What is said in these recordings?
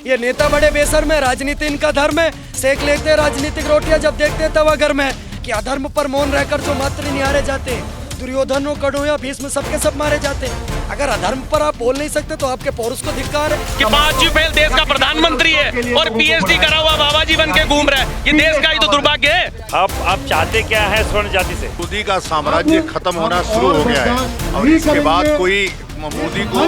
ये नेता बड़े बेशर्म है, राजनीति इनका धर्म है, सेक लेते हैं राजनीतिक रोटियां जब देखते हैं तवा घर में। कि अधर्म पर मौन रहकर जो मात्र निहारे जाते, दुर्योधन कड़ो या भीष्म सबके सब मारे जाते। अगर अधर्म पर आप बोल नहीं सकते तो आपके पौरुष को धिक्कार है कि 5वीं फेल देश का प्रधानमंत्री है और पीएचडी करा हुआ बाबा जी बन के घूम रहा है। ये देश का ही तो दुर्भाग्य है। आप चाहते क्या है स्वर्ण जाति से? मोदी का साम्राज्य खत्म होना शुरू हो गया है और इसके बाद कोई मोदी को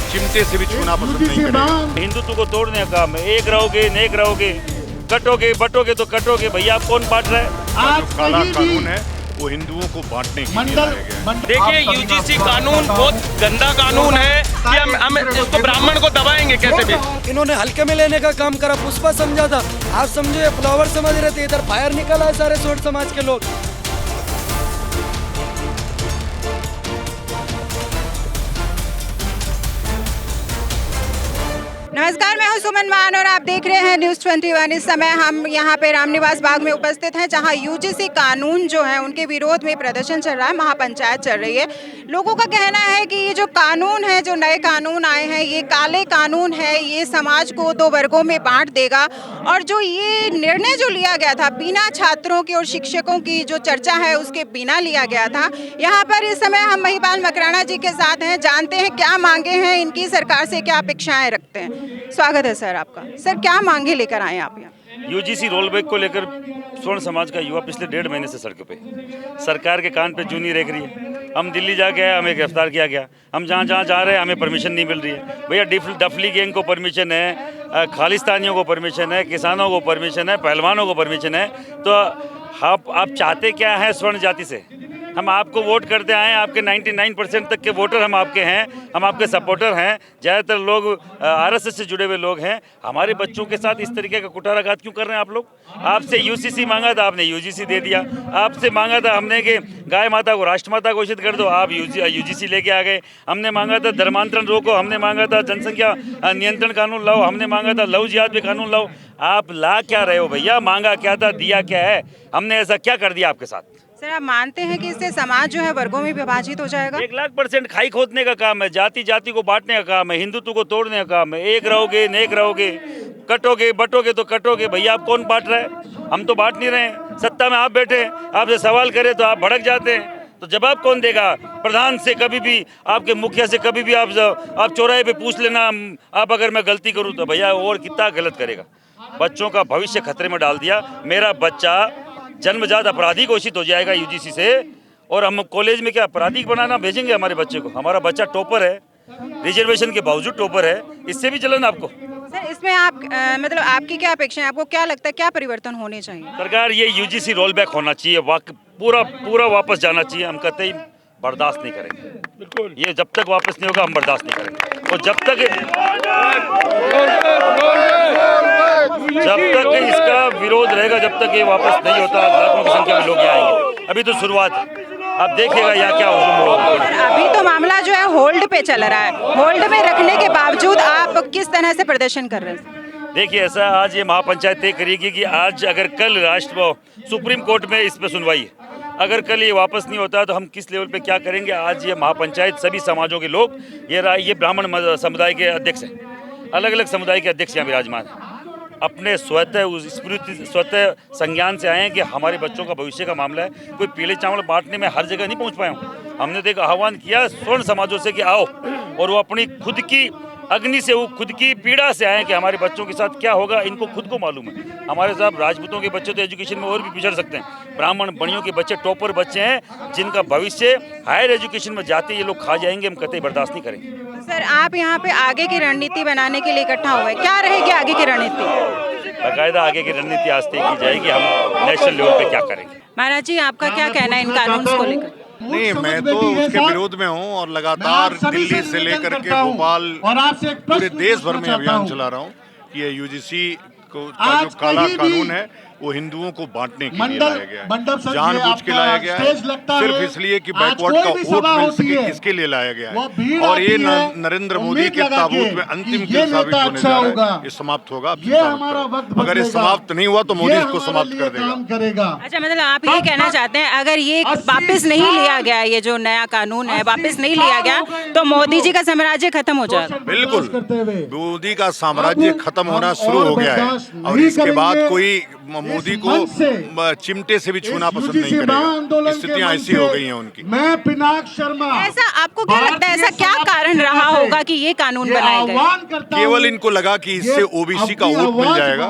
चिमटे से भी छूना पसंद नहीं करेगा। हिंदुत्व को तोड़ने का काम है। एक रहोगे नेक रहोगे, कटोगे बटोगे तो कटोगे। भैया आप कौन बांट रहे हैं? जो काला कानून है वो हिंदुओं को बांटने के लिए लाया गया है। देखिए यूजीसी कानून बहुत गंदा कानून है कि हम इसको ब्राह्मण को दबाएंगे कैसे भी। इन्होंने हल्के में लेने का काम करा। पुष्पा समझा था, आप समझो ये फ्लावर समझ रहे थे, इधर फायर निकला है सारे सोट समाज के लोग। नमस्कार, मैं हूं सुमन मान और आप देख रहे हैं न्यूज़ 21। इस समय हम यहां पे रामनिवास बाग में उपस्थित हैं, जहां यूजीसी कानून जो है उनके विरोध में प्रदर्शन चल रहा है, महापंचायत चल रही है। लोगों का कहना है कि ये जो कानून है, जो नए कानून आए हैं, ये काले कानून है, ये समाज को दो वर्गों में बांट देगा। और जो ये निर्णय जो लिया गया था बिना छात्रों की और शिक्षकों की जो चर्चा है उसके बिना लिया गया था। यहाँ पर इस समय हम महिपाल मकराना जी के साथ हैं, जानते हैं क्या मांगे हैं इनकी, सरकार से क्या अपेक्षाएं रखते हैं। स्वागत है सर आपका। सर क्या मांगे लेकर आए आप यहाँ? यूजीसी रोल बैक को लेकर स्वर्ण समाज का युवा पिछले 1.5 महीने से सड़कों पे, सरकार के कान पे जूं नहीं रेख रही है। हम दिल्ली जाके आए, हमें गिरफ्तार किया गया। हम जहाँ जहाँ जा रहे हैं हमें परमिशन नहीं मिल रही है। भैया डफली गैंग को परमिशन है, खालिस्तानियों को परमिशन है, किसानों को परमिशन है, पहलवानों को परमिशन है। तो आप चाहते क्या है स्वर्ण जाति से? हम आपको वोट करते आए, आपके 99% तक के वोटर हम आपके हैं, हम आपके सपोर्टर हैं। ज़्यादातर लोग आरएसएस से जुड़े हुए लोग हैं। हमारे बच्चों के साथ इस तरीके का कुठाराघात क्यों कर रहे हैं आप लोग? आपसे यूसीसी मांगा था, आपने यूजीसी दे दिया। आपसे मांगा था हमने कि गाय माता को राष्ट्रमाता घोषित कर दो, आप यूजीसी लेके आ गए। हमने मांगा था धर्मांतरण रोको, हमने मांगा था जनसंख्या नियंत्रण कानून लाओ, हमने मांगा था लव जिहाद पे कानून लाओ। आप ला क्या रहे हो भैया? मांगा क्या था, दिया क्या है? हमने ऐसा क्या कर दिया आपके साथ? सर आप मानते हैं कि इससे समाज जो है वर्गों में विभाजित हो जाएगा? 1,00,000% खाई खोदने का काम है, जाति जाति को बांटने का काम है, हिंदुत्व को तोड़ने का काम है। एक रहोगे नेक रहोगे, कटोगे बटोगे तो कटोगे। भैया आप कौन बांट रहे हैं? हम तो बांट नहीं रहे हैं। सत्ता में आप बैठे हैं, आपसे सवाल करें तो आप भड़क जाते हैं। तो जवाब कौन देगा? प्रधान से कभी भी, आपके मुखिया से कभी भी आप चौराहे पे पूछ लेना, आप अगर मैं गलती करूँ तो भैया और कितना गलत करेगा? बच्चों का भविष्य खतरे में डाल दिया। मेरा बच्चा जन्मजात अपराधी घोषित हो जाएगा यूजीसी से, और हम कॉलेज में क्या अपराधी बनाना भेजेंगे हमारे बच्चे को? हमारा बच्चा टॉपर है, रिजर्वेशन के बावजूद टॉपर है, इससे भी जलन आपको? सर इसमें आप मतलब आपकी क्या अपेक्षा है? आपको क्या लगता है क्या परिवर्तन होने चाहिए? सरकार ये यूजीसी रोल बैक होना चाहिए, पूरा वापस जाना चाहिए। हम कहते ही बर्दाश्त नहीं करेंगे, बिल्कुल। ये जब तक वापस नहीं होगा हम बर्दाश्त नहीं करेंगे। और जब तक इसका विरोध रहेगा, जब तक ये वापस नहीं होता, लाखों की संख्या में लोग यहाँ आएंगे। अभी तो शुरुआत है, आप देखिएगा यहाँ क्या होगा। अभी तो मामला जो है होल्ड पे चल रहा है। होल्ड में रखने के बावजूद आप किस तरह से प्रदर्शन कर रहे हैं? देखिए ऐसा, आज ये महापंचायत तय करेगी कि आज अगर कल सुप्रीम कोर्ट में इस पर सुनवाई है, अगर कल ये वापस नहीं होता तो हम किस लेवल पे क्या करेंगे। आज ये महापंचायत सभी समाजों के लोग, ये ब्राह्मण समुदाय के अध्यक्ष हैं, अलग अलग समुदाय के अध्यक्ष यहाँ विराजमान हैं, अपने स्वतः संज्ञान से आए हैं कि हमारे बच्चों का भविष्य का मामला है। कोई पीले चावल बांटने में हर जगह नहीं पहुँच पाया हूँ। हमने तो एक आह्वान किया स्वर्ण समाजों से कि आओ, और वो अपनी खुद की अग्नि से, वो खुद की पीड़ा से आए कि हमारे बच्चों के साथ क्या होगा, इनको खुद को मालूम है। हमारे साथ राजपूतों के बच्चे तो एजुकेशन में और भी पिछड़ सकते हैं, ब्राह्मण बणियों के बच्चे टॉपर बच्चे हैं जिनका भविष्य हायर एजुकेशन में जाते ये लोग खा जाएंगे। हम कतई बर्दाश्त नहीं करेंगे। सर आप यहाँ पे आगे की रणनीति बनाने के लिए इकट्ठा हुए, क्या रहेगी आगे की रणनीति? बाकायदा आगे की रणनीति आज तय की जाएगी, हम नेशनल लेवल पे क्या करेंगे। महाराज जी आपका क्या कहना है इन कानून को लेकर? नहीं, मैं तो उसके विरोध में हूँ और लगातार दिल्ली से लेकर के भोपाल पूरे देश भर में अभियान चला रहा हूँ कि ये यूजीसी का जो काला कानून है वो हिंदुओं को बांटने के लिए मंडल लाया गया मंडप है, सर, जानबूझ के लाया गया है, स्टेज लगता सिर्फ है। इसलिए कि आज बैकवर्ड कोई का भी वोट सभा मिल होती सके, है, इसके लिए लाया गया वो भीड़ है। और ये आती है, नरेंद्र मोदी उम्मीद के लगा ताबूत के में अंतिम कि ये दिन साबित नेता होने अच्छा जा रहा होगा। है। ये समाप्त होगा, अब ये समाप्त हमारा करो। वक्त अगर ये बदलेगा। समाप्त नहीं हुआ तो मोदी ये इसको हमारे समाप्त लिए कर देगा। काम करेगा। अच्छा, मतलब आप ये कहना चाहते हैं अगर ये वापस नहीं लिया गया, ये जो नया कानून है वापस नहीं लिया गया, तो मोदी जी का साम्राज्य खत्म हो जाएगा? बिल्कुल, करते हुए मोदी का साम्राज्य खत्म होना शुरू हो गया है और इसके बाद कोई मोदी को चिमटे से भी छूना पसंद नहीं करेगा। स्थितियां ऐसी हो गई हैं उनकी। मैं पिनाक शर्मा ऐसा आपको क्या लगता है, ऐसा क्या कारण रहा होगा कि ये कानून बनाए गए? केवल इनको लगा कि इससे ओबीसी का वोट मिल जाएगा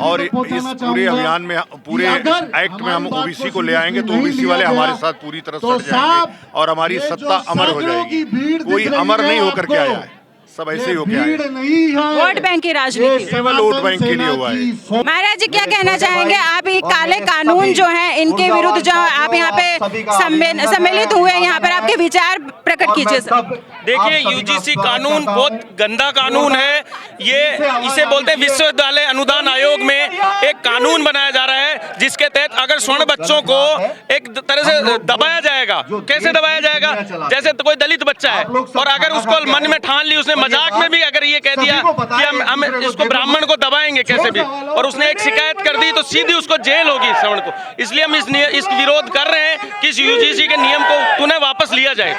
और इस पूरे अभियान में, पूरे एक्ट में हम ओबीसी को ले आएंगे तो ओबीसी वाले हमारे साथ पूरी तरह सट जाएंगे और हमारी सत्ता अमर हो जाएगी। कोई अमर नहीं होकर के आया है, सब ऐसे ही होके आए। वोट बैंक की राजनीति, केवल वोट बैंक के लिए हुआ है। महाराज जी क्या कहना चाहेंगे आप? ये काले कानून जो है इनके विरुद्ध जो आप यहाँ पे सम्मिलित हुए, यहाँ पर आपके विचार प्रकट कीजिए सर। देखिए, यूजीसी कानून बहुत गंदा कानून है। ये इसे बोलते हैं विश्वविद्यालय अनुदान आयोग में एक कानून बनाया जा रहा है जिसके तहत अगर स्वर्ण बच्चों को एक तरह से दबाया जाएगा। कैसे दबाया जाएगा? जैसे तो कोई दलित बच्चा है और अगर उसको मन में ठान ली, उसने मजाक में भी अगर ये कह दिया कि हम इसको ब्राह्मण को दबाएंगे कैसे भी, और उसने एक शिकायत कर दी तो सीधी उसको जेल होगी श्रवण को। इसलिए हम इस विरोध कर रहे हैं कि इस यूजीसी के नियम को पुनः वापस लिया जाए।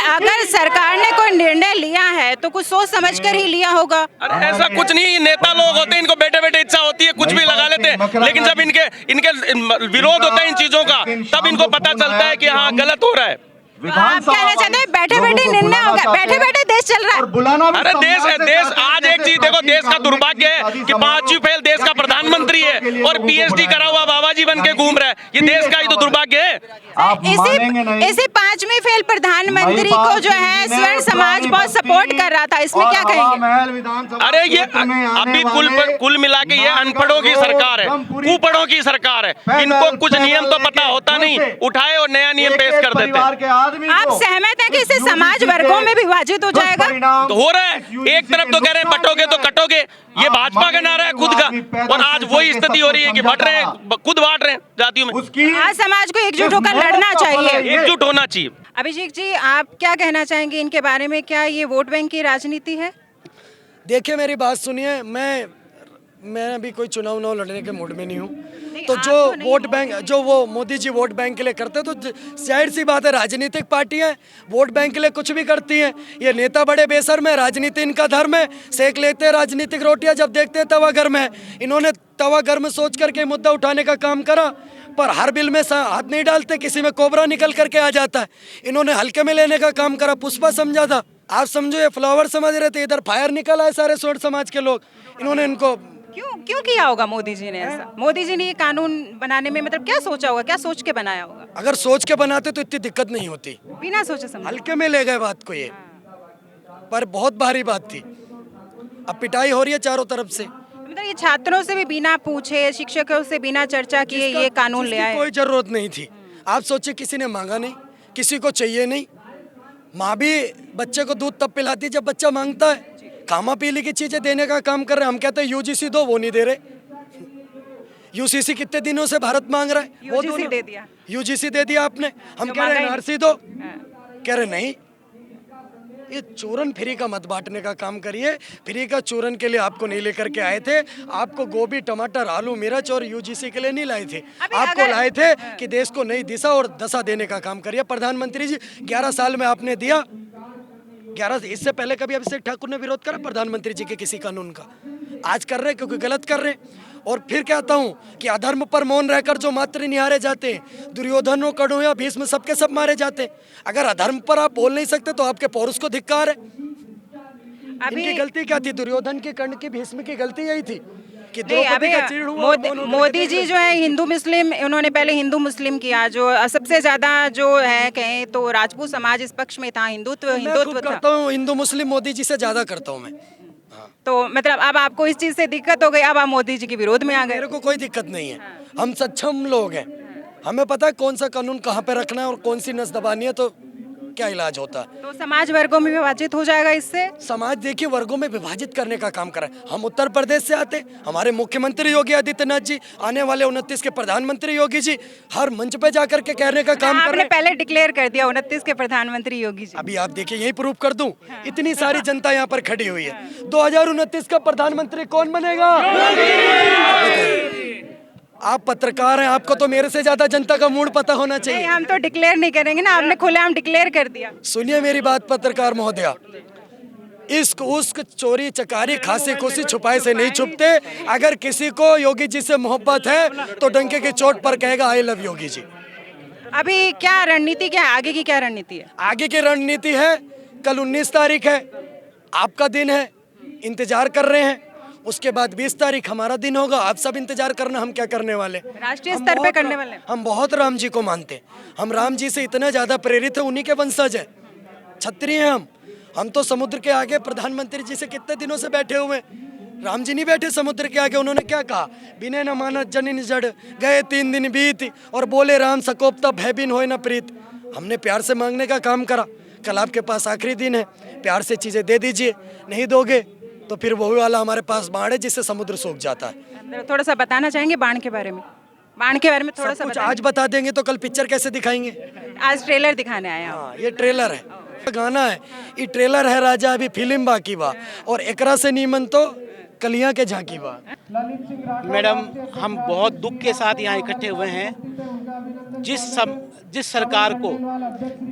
अगर सरकार ने कोई निर्णय लिया है तो कुछ सोच समझ कर ही लिया होगा। अरे ऐसा कुछ नहीं, नेता लोग होते हैं, इनको बैठे बैठे इच्छा होती है कुछ भी लगा लेते हैं, लेकिन जब इनके विरोध होता है इन चीजों का तब इनको पता चलता है कि हाँ गलत हो रहा है। आप कहना चाहते हैं बैठे बैठे निर्णय होगा, बैठे बैठे देश चल रहा है। अरे देश आज एक चीज देखो, देश का दुर्भाग्य है कि 5वीं फेल देश का प्रधानमंत्री है और पीएचडी करा हुआ बाबा जी बन के घूम रहा है। ये देश का ही तो दुर्भाग्य है। इसी 5वीं फेल प्रधानमंत्री को जो है स्वर्ण समाज बहुत सपोर्ट कर रहा था, इसमें क्या कहेंगे? अरे ये अभी कुल मिला के ये अनपढ़ों की सरकार है, कुपढ़ों की सरकार है। इनको कुछ नियम तो पता होता नहीं, उठाए और नया नियम पेश कर देते। आप सहमत हैं कि इससे समाज वर्गों में विभाजित हो जाएगा? तो हो रहा है, एक तरफ तो कह रहे हैं बटोगे तो कटोगे, ये भाजपा का नारा है खुद का, और आज वही स्थिति हो रही है कि बट रहे हैं, खुद बांट रहे हैं जातियों में। आज समाज को एकजुट होकर लड़ना चाहिए, एकजुट होना चाहिए। अभिषेक जी, आप क्या कहना चाहेंगे इनके बारे में? क्या ये वोट बैंक की राजनीति है? देखिए, मेरी बात सुनिए, मैं अभी कोई चुनाव लड़ने के मूड में नहीं हूँ। तो आप जो तो नहीं वोट बैंक, जो वो मोदी जी वोट बैंक के लिए करते हैं, तो जाहिर सी बात है राजनीतिक पार्टियां वोट बैंक के लिए कुछ भी करती हैं। ये नेता बड़े बेशर्म है, राजनीति इनका धर्म है, सेक लेते हैं राजनीतिक रोटियां, जब देखते हैं तवा गर्म है। इन्होंने तवा गर्म सोच करके मुद्दा उठाने का काम करा, पर हर बिल में हाथ नहीं डालते, किसी में कोबरा निकल करके आ जाता है। इन्होंने हल्के में लेने का काम करा, पुष्पा समझा था, आप समझो ये फ्लावर समझ रहे थे, इधर फायर निकल आए सारे स्वर्ण समाज के लोग। इन्होंने इनको क्यों किया होगा मोदी जी ने ऐसा? मोदी जी ने ये कानून बनाने में मतलब क्या सोचा होगा, क्या सोच के बनाया होगा? अगर सोच के बनाते तो इतनी दिक्कत नहीं होती। बिना सोचे समझे हल्के में ले गए बात को, ये पर बहुत भारी बात थी। अब पिटाई हो रही है चारों तरफ से। मतलब ये छात्रों से भी बिना पूछे, शिक्षकों से बिना चर्चा किए ये कानून ले आए। कोई जरूरत नहीं थी। आप सोचिए, किसी ने मांगा नहीं, किसी को चाहिए नहीं। माँ भी बच्चे को दूध तब पिलाती जब बच्चा मांगता है। खामा पीली की चीजें देने का काम कर रहे हैं। हम कहते हैं यूजीसी दो, वो नहीं दे रहे। यूसीसी कितने दिनों से भारत मांग रहा है, वो यूजीसी दे दिया। यूजीसी दे दिया आपने। हम कह रहे हैं एनआरसी दो, कह रहे नहीं। ये चूरन फ्री का मत बांटने का काम करिए। फ्री का चूरन के लिए आपको नहीं लेकर के आए थे। आपको गोभी, टमाटर, आलू, मिर्च और यूजीसी के लिए नहीं लाए थे। आपको लाए थे कि देश को नई दिशा और दशा देने का काम करिए। प्रधानमंत्री जी 11 साल में आपने दिया। 11 इससे पहले कभी अभिषेक ठाकुर ने विरोध करा प्रधानमंत्री जी के किसी कानून का? आज कर रहे क्योंकि गलत कर रहे। और फिर कहता हूँ कि अधर्म पर मौन रहकर जो मात्र निहारे जाते हैं, दुर्योधन हो, कर्ण हो या भीष्म, सबके सब मारे जाते हैं। अगर अधर्म पर आप बोल नहीं सकते तो आपके पौरुष को धिक्कार है। इनकी गलती क्या थी? दुर्योधन की, कर्ण की, भीष्म की गलती यही थी कि द्रौपदी का चीड़ हुआ। मोदी जी जो है हिंदू मुस्लिम, उन्होंने पहले हिंदू मुस्लिम किया। जो सबसे ज्यादा जो है कहें तो राजपूत समाज इस पक्ष में था, हिंदुत्व करता हूँ हिंदू मुस्लिम मोदी जी से ज्यादा करता हूँ मैं। तो मतलब अब आपको इस चीज से दिक्कत हो गई, अब आप मोदी जी के विरोध में आ गए। मेरे को कोई दिक्कत नहीं है। हम सक्षम लोग हैं, हमें पता है कौन सा कानून कहाँ पे रखना है और कौन सी नस दबानी है। तो क्या इलाज होता। तो समाज वर्गों में विभाजित हो जाएगा इससे। समाज देखिए वर्गों में विभाजित करने का काम कर रहा है। हम उत्तर प्रदेश से आते, हमारे मुख्यमंत्री योगी आदित्यनाथ जी, आने वाले 29 के प्रधानमंत्री योगी जी हर मंच पे जाकर के कहने का काम कर आपने रहे हैं। पहले डिक्लेयर कर दिया 29 के प्रधानमंत्री योगी जी। अभी आप देखिए यही प्रूफ कर दूं, इतनी सारी जनता यहाँ पर खड़ी हुई है। 2029 का प्रधानमंत्री कौन बनेगा? आप पत्रकार हैं, आपको तो मेरे से ज्यादा जनता का मूड पता होना नहीं, चाहिए। हम तो डिक्लेयर नहीं करेंगे ना, आपने खुलेआम डिक्लेयर कर दिया। सुनिए मेरी बात पत्रकार महोदया, इश्क उस्क चोरी चकारी खांसी खुशी छुपाए से नहीं छुपते। अगर किसी को योगी जी से मोहब्बत है तो डंके की चोट पर कहेगा आई लव योगी जी। अभी क्या रणनीति, क्या आगे की क्या रणनीति है? आगे की रणनीति है, कल 19 तारीख है, आपका दिन है, इंतजार कर रहे हैं। उसके बाद 20 तारीख हमारा दिन होगा, आप सब इंतजार करना, हम क्या करने वाले। राष्ट्रीय स्तर पे करने वाले हैं। हम बहुत राम जी को मानते हैं, हम राम जी से इतना ज्यादा प्रेरित है, उन्हीं के वंशज है, क्षत्रिय हैं हम तो समुद्र के आगे प्रधानमंत्री जी से कितने दिनों से बैठे हुए हैं। राम जी नहीं बैठे समुद्र के आगे, उन्होंने क्या कहा? बिने न मानत जनिन जड़ गए 3 दिन बीत, और बोले राम सकोप तब है बिन होए न प्रीत। हमने प्यार से मांगने का काम करा। कल आपके पास आखिरी दिन है, प्यार से चीजें दे दीजिए, नहीं दोगे तो फिर वही वाला हमारे पास बाढ़ है जिससे समुद्र सूख जाता है। थोड़ा सा बताना चाहेंगे बाढ़ के बारे में? बाढ़ के बारे में थोड़ा सा कुछ बताएं। आज बता देंगे तो कल पिक्चर कैसे दिखाएंगे? आज ट्रेलर दिखाने आए हैं आप। हाँ, ये ट्रेलर है, गाना है, ये ट्रेलर है राजा, अभी फिल्म बाकी बा, और एकरा से नीमन तो कलियां के झांकी बा। मैडम, हम बहुत दुख के साथ यहाँ इकट्ठे हुए हैं। जिस सरकार को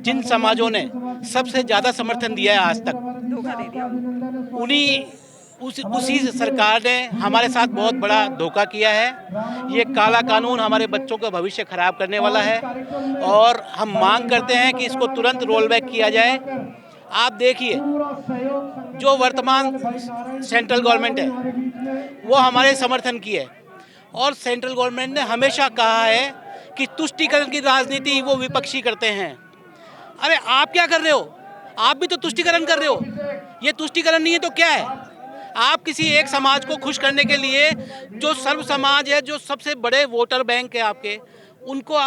जिन समाजों ने सबसे ज़्यादा समर्थन दिया है आज तक, धोखा दे दिया। उसी सरकार ने हमारे साथ बहुत बड़ा धोखा किया है। ये काला कानून हमारे बच्चों का भविष्य खराब करने वाला है और हम मांग करते हैं कि इसको तुरंत रोल बैक किया जाए। आप देखिए, जो वर्तमान सेंट्रल गवर्नमेंट है वो हमारे समर्थन की है, और सेंट्रल गवर्नमेंट ने हमेशा कहा है कि तुष्टीकरण की राजनीति वो विपक्षी करते हैं। अरे आप क्या कर रहे हो? आप भी तो तुष्टीकरण कर रहे हो। ये तुष्टीकरण नहीं है तो क्या है? आप किसी एक समाज को खुश करने के लिए, जो सर्व समाज है, जो सबसे बड़े वोटर बैंक है आपके, उनको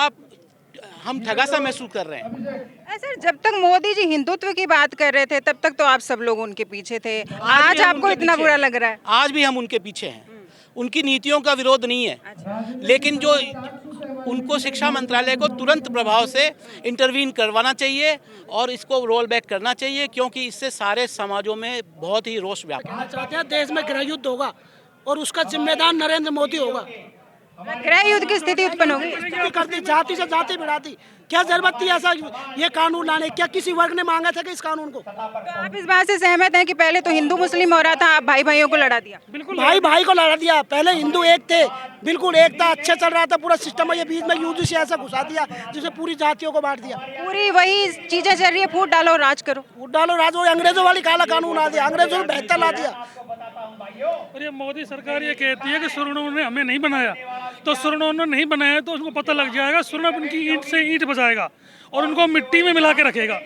हम ठगा सा महसूस कर रहे हैं। सर, जब तक मोदी जी हिंदुत्व की बात कर रहे थे तब तक तो आप सब लोग उनके पीछे थे, आज आपको इतना बुरा लग रहा है? आज भी हम उनके पीछे हैं, उनकी नीतियों का विरोध नहीं है। लेकिन जो उनको शिक्षा मंत्रालय को तुरंत प्रभाव से इंटरवीन करवाना चाहिए और इसको रोल बैक करना चाहिए, क्योंकि इससे सारे समाजों में बहुत ही रोष व्याप्त है। चाहते हैं देश में गृह युद्ध होगा और उसका जिम्मेदार नरेंद्र मोदी होगा। गृह युद्ध की स्थिति उत्पन्न हो गई। करती जाति से जाति बढ़ाती, क्या जरूरत थी ऐसा ये कानून लाने? क्या किसी वर्ग ने मांगा था कि इस कानून को? तो आप इस बात से सहमत हैं कि पहले तो हिंदू मुस्लिम हो रहा था, आप भाई भाइयों को लड़ा दिया? बिल्कुल, भाई भाई को लड़ा दिया। पहले हिंदू एक थे, बिल्कुल एक था, अच्छा चल रहा था पूरा सिस्टम, ये बीच में यूजीसी ऐसा घुसा दिया जिससे पूरी जातियों को बांट दिया। पूरी वही चीजें चल रही है, फूट डालो राज करो। फूट डालो राज, वो अंग्रेजों वाली काला कानून आ दिया, अंग्रेजों ने बेहतर ला दिया। और ये मोदी सरकार ये कहती है कि सुरनों ने हमें नहीं बनाया, तो सुरनों ने नहीं बनाया तो उनको पता लग जाएगा, सुरण उनकी ईंट से ईंट बजाएगा और उनको मिट्टी में मिला के रखेगा।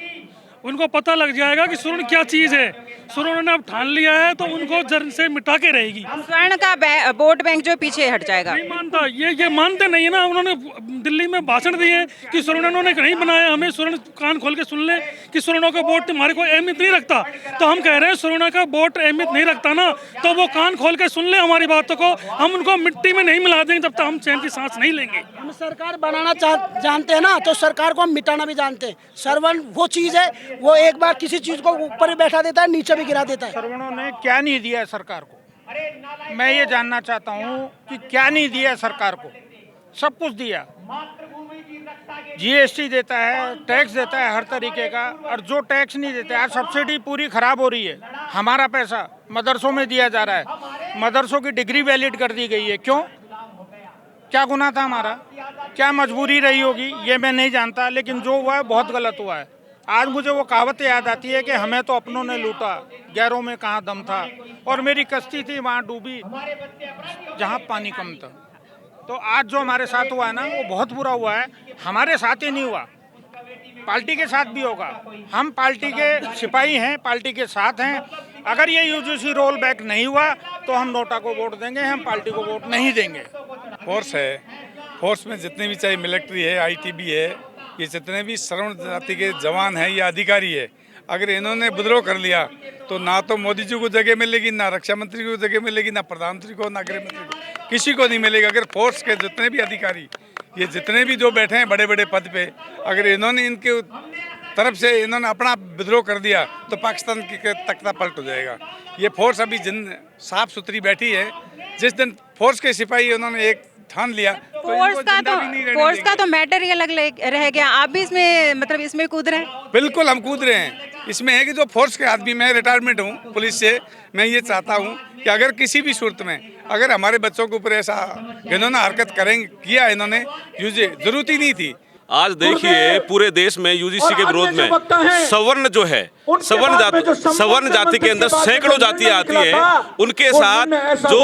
उनको पता लग जाएगा कि सुरण क्या चीज़ है। सुरण ने अब ठान लिया है तो उनको जड़ से मिटा के रहेगी। स्वर्ण का वोट बैंक जो पीछे हट जाएगा। नहीं मानता, ये मानते नहीं है ना। उन्होंने दिल्ली में भाषण दिए कि सुरणों ने नहीं बनाया, हमें सुरण कान खोल के सुन ले कि सुरणों का वोट हमारे को अहमियत नहीं रखता। तो हम कह रहे हैं सुरणों का वोट अहमियत नहीं रखता ना, तो वो कान खोल के सुन ले हमारी बातों को। हम उनको मिट्टी में नहीं मिला देंगे जब तक हम चैन की सांस नहीं लेंगे। हम सरकार बनाना जानते हैं ना, तो सरकार को हम मिटाना भी जानते हैं। सर्वन वो चीज़ है, वो एक बार किसी चीज़ को ऊपर भी बैठा देता है, नीचे भी गिरा देता है। श्रवणों ने क्या नहीं दिया है सरकार को? मैं ये जानना चाहता हूँ कि क्या नहीं दिया है सरकार को? सब कुछ दिया। जीएसटी देता है, टैक्स देता है हर तरीके का, और जो टैक्स नहीं देते, आज सब्सिडी पूरी खराब हो रही है। हमारा पैसा मदरसों में दिया जा रहा है, मदरसों की डिग्री वैलिड कर दी गई है। क्यों? क्या गुनाह था हमारा? क्या मजबूरी रही होगी? ये मैं नहीं जानता, लेकिन जो हुआ है बहुत गलत हुआ है। आज मुझे वो कहावत याद आती है कि हमें तो अपनों ने लूटा, गैरों में कहाँ दम था, और मेरी कश्ती थी वहाँ डूबी जहाँ पानी कम था। तो आज जो हमारे साथ हुआ है ना, वो बहुत बुरा हुआ है। हमारे साथ ही नहीं हुआ, पार्टी के साथ भी होगा। हम पार्टी के सिपाही हैं, पार्टी के साथ हैं। अगर ये यूजीसी रोल बैक नहीं हुआ तो हम नोटा को वोट देंगे, हम पार्टी को वोट नहीं देंगे। फोर्स है, फोर्स में जितनी भी, चाहे मिलिट्री है, आईटीबी है, ये जितने भी श्रवण जाति के जवान हैं या अधिकारी है, अगर इन्होंने विद्रोह कर लिया तो ना तो मोदी जी को जगह मिलेगी, ना रक्षा मंत्री को जगह मिलेगी, ना प्रधानमंत्री को, ना गृह मंत्री को, किसी को नहीं मिलेगी। अगर फोर्स के जितने भी अधिकारी, ये जितने भी जो बैठे हैं बड़े बड़े पद पे, अगर इन्होंने इनके तरफ से इन्होंने अपना विद्रोह कर दिया तो पाकिस्तान की तख्ता पलट हो जाएगा। ये फोर्स अभी साफ सुथरी बैठी है। जिस दिन फोर्स के सिपाही उन्होंने एक ठान लिया फोर्स का तो मैटर ही अलग रह गया। आप भी इसमें मतलब इसमें कूद रहे हैं? बिल्कुल हम कूद रहे हैं। इसमें है कि जो फोर्स के आदमी, मैं रिटायरमेंट हूँ पुलिस से, मैं ये चाहता हूँ कि अगर किसी भी सूरत में अगर हमारे बच्चों के ऊपर ऐसा इन्होंने हरकत किया इन्होंने, जरूरत ही नहीं थी। आज देखिए पूरे देश में यूजीसी के विरोध में सवर्ण जो है, सवर्ण जाति के अंदर सैकड़ों जातियां आती हैं, उनके साथ जो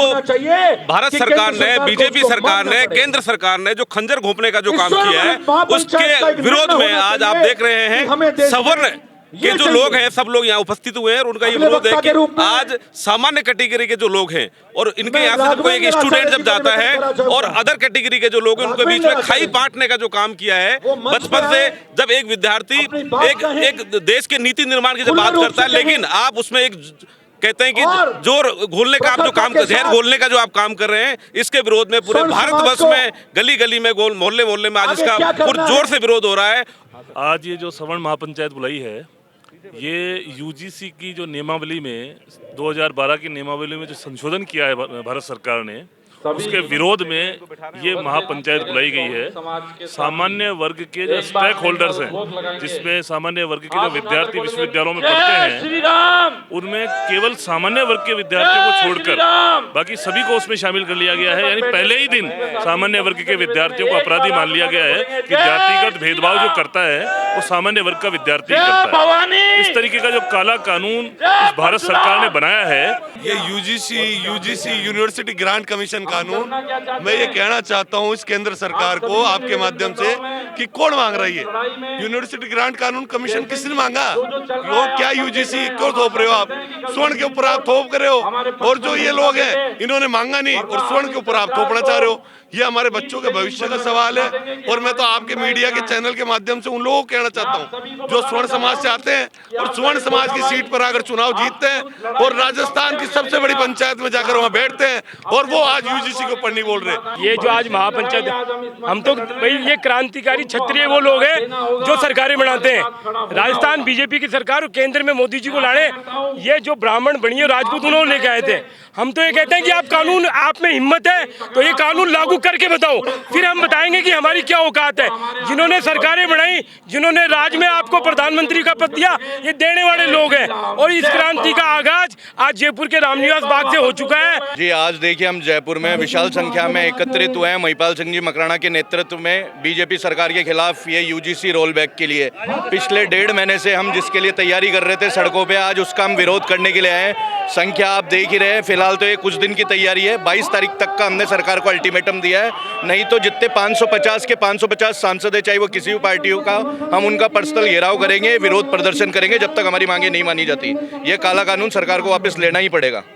भारत सरकार ने, बीजेपी सरकार ने, केंद्र सरकार ने जो खंजर घोंपने का जो काम किया है, उसके विरोध में आज आप देख रहे हैं सवर्ण के जो लोग हैं, सब लोग यहाँ उपस्थित हुए हैं और उनका ये विरोध है कि आज सामान्य कैटेगरी के जो लोग हैं और इनके यहाँ से कोई एक स्टूडेंट जब जाता है और अदर कैटेगरी के जो लोग हैं उनके बीच में खाई बांटने का जो काम किया है बचपन से, जब एक विद्यार्थी एक देश के नीति निर्माण की जब बात करता है, लेकिन आप उसमें एक कहते हैं कि जोर घोलने का आप जो काम, जहर घोलने का जो आप काम कर रहे हैं, इसके विरोध में पूरे भारतवर्ष में गली गली में, मोहल्ले मोहल्ले में आज इसका जोर से विरोध हो रहा है। आज ये जो सवर्ण महापंचायत बुलाई है, ये यूजीसी की जो नियमावली में 2012 की नियमावली में जो संशोधन किया है भारत सरकार ने, उसके विरोध में ये महापंचायत बुलाई गई है। सामान्य वर्ग के जो स्टेक होल्डर्स हैं, जिसमें सामान्य वर्ग के जो विद्यार्थी विश्वविद्यालयों में पढ़ते हैं, उनमें केवल सामान्य वर्ग के विद्यार्थियों को छोड़कर बाकी सभी को उसमें शामिल कर लिया गया है। यानी पहले ही दिन सामान्य वर्ग के विद्यार्थियों को अपराधी मान लिया गया है कि जातिगत भेदभाव जो करता है वो सामान्य वर्ग का विद्यार्थी करता है। इस तरीके का जो काला कानून इस भारत सरकार ने बनाया है, ये यूजीसी यूनिवर्सिटी ग्रांट कमीशन कानून, मैं ये कहना चाहता हूँ इस केंद्र सरकार को आपके माध्यम से कि कौन मांग रही है यूनिवर्सिटी ग्रांट कानून कमीशन? किसने मांगा? वो क्या यूजीसी को थोप रहे हो आप? स्वर्ण के ऊपर आप थोप रहे हो, और जो ये लोग हैं इन्होंने मांगा नहीं और स्वर्ण के ऊपर आप थोपना चाह रहे हो। ये हमारे बच्चों के भविष्य का सवाल है। और मैं तो आपके मीडिया के चैनल के माध्यम से उन लोगों को कहना चाहता हूँ जो स्वर्ण समाज से आते हैं और स्वर्ण समाज की सीट पर अगर चुनाव जीतते हैं और राजस्थान की सबसे बड़ी पंचायत में जाकर वहाँ बैठते हैं और वो आज यूजीसी के ऊपर नहीं बोल रहे। ये जो आज महापंचायत, हम तो भाई ये क्रांतिकारी क्षत्रिय वो लोग हैं जो सरकारें बनाते हैं। राजस्थान बीजेपी की सरकार और केंद्र में मोदी जी को लाने, ये जो ब्राह्मण बनिए राजपूत उन्होंने लेके आए थे। हम तो ये कहते हैं कि आप कानून, आप में हिम्मत है तो ये कानून लागू करके बताओ, फिर हम बताएंगे कि हमारी क्या औकात है। जिन्होंने सरकारें बनाई, जिन्होंने राज में आपको प्रधानमंत्री का पद दिया, ये देने वाले लोग हैं। और इस क्रांति का आगाज आज जयपुर के रामनिवास बाग से हो चुका है। जी आज देखिए हम जयपुर में विशाल संख्या में एकत्रित हुए हैं महिपाल सिंह जी मकराना के नेतृत्व में बीजेपी सरकार के खिलाफ ये यूजीसी रोल बैक के लिए। पिछले 1.5 महीने से हम जिसके लिए तैयारी कर रहे थे सड़कों पे, आज उसका हम विरोध करने के लिए आए। संख्या आप देख ही रहे हैं, फिलहाल तो ये कुछ दिन की तैयारी है। 22 तारीख तक का हमने सरकार को अल्टीमेटम दिया है, नहीं तो जितने 550 के 550 सांसद है, चाहे वो किसी भी पार्टियों का, हम उनका पर्सनल घेराव करेंगे, विरोध प्रदर्शन करेंगे जब तक हमारी मांगे नहीं मानी जाती। ये काला कानून सरकार को वापस लेना ही पड़ेगा।